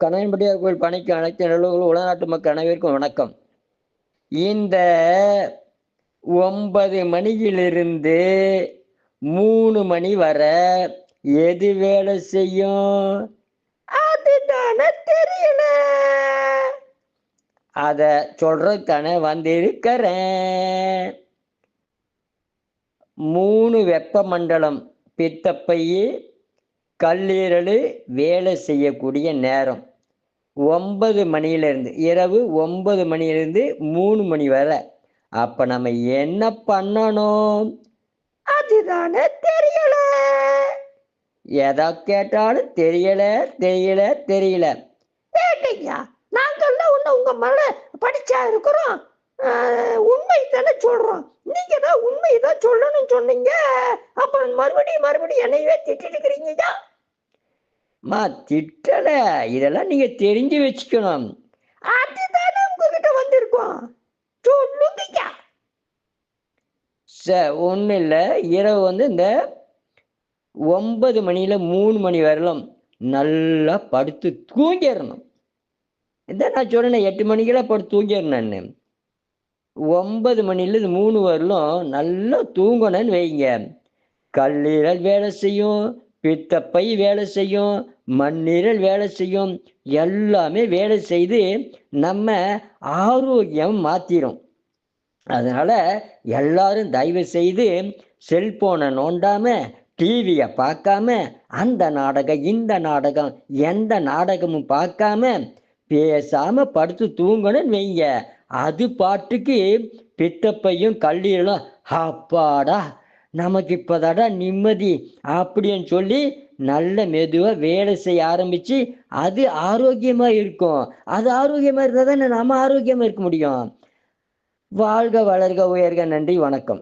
கணவன்படியார் கோயில் பணிக்கு அனைத்து நிலவுகளும் உலகநாட்டு மக்கள் அனைவருக்கும் வணக்கம். இந்த 9 மணியிலிருந்து 3 மணி வரை எது வேலை செய்யும்? அதுதானே தெரியல. அத சொல்றதுக்கான வந்திருக்கிறேன். 3 வெப்பமண்டலம் பித்தப்பை கல்லீரல் வேலை செய்யக்கூடிய நேரம் 9 மணியிலிருந்து இரவு 9 மணியிலிருந்து 3 மணி வரை. அப்ப நம்ம என்ன பண்ணணும்? அதுதானே தெரியல. எதை கேட்டாலும் தெரியல தெரியல தெரியல. கேட்டீங்க, நாங்கள்லாம் ஒண்ணு உங்க மேல படிச்சா இருக்கிறோம். உண்மை தானே சொல்றோம். நீங்க தான் உண்மை தான் சொல்லணும்னு சொன்னீங்க. அப்புறம் மறுபடியும் என்னையவே திட்டிட்டு இருக்கிறீங்க. திட்டல, இதெல்லாம் நீங்க தெரிஞ்சு வச்சுக்கணும். அதுதானே உங்ககிட்ட வந்திருக்கோம். சொல்லுங்க. ஒன்றும் இல்லை, இரவு இந்த 9 மணியில 3 மணி வரலும் நல்லா படுத்து தூங்கிடணும். இதான் நான் சொல்றேன், 8 மணிக்கெல்லாம் படுத்து தூங்கிடணும். 9 மணில 3 வரலும் நல்லா தூங்கணும்னு வைங்க. கல்லீரல் வேலை செய்யும், பித்தப்பை வேலை செய்யும், மண்ணீரல் வேலை செய்யும், எல்லாமே வேலை செய்து நம்ம ஆரோக்கியம் மாத்திரும். அதனால எல்லாரும் தயவு செய்து செல்போனை நோண்டாம, டிவியை பார்க்காம, அந்த நாடகம் இந்த நாடகம் எந்த நாடகமும் பார்க்காம பேசாம படுத்து தூங்கணும்னு வைங்க. அது பாட்டுக்கு பித்தப்பையும் கல்லீரலும் அப்பாடா நமக்கு இப்போதாடா நிம்மதி அப்படின்னு சொல்லி நல்ல மெதுவாக வேலை செய்ய ஆரம்பிச்சு அது ஆரோக்கியமாக இருக்கும். அது ஆரோக்கியமாக இருந்தால் தானே நம்ம ஆரோக்கியமாக இருக்க முடியும். வாழ்க வளர்க உயர்க. நன்றி, வணக்கம்.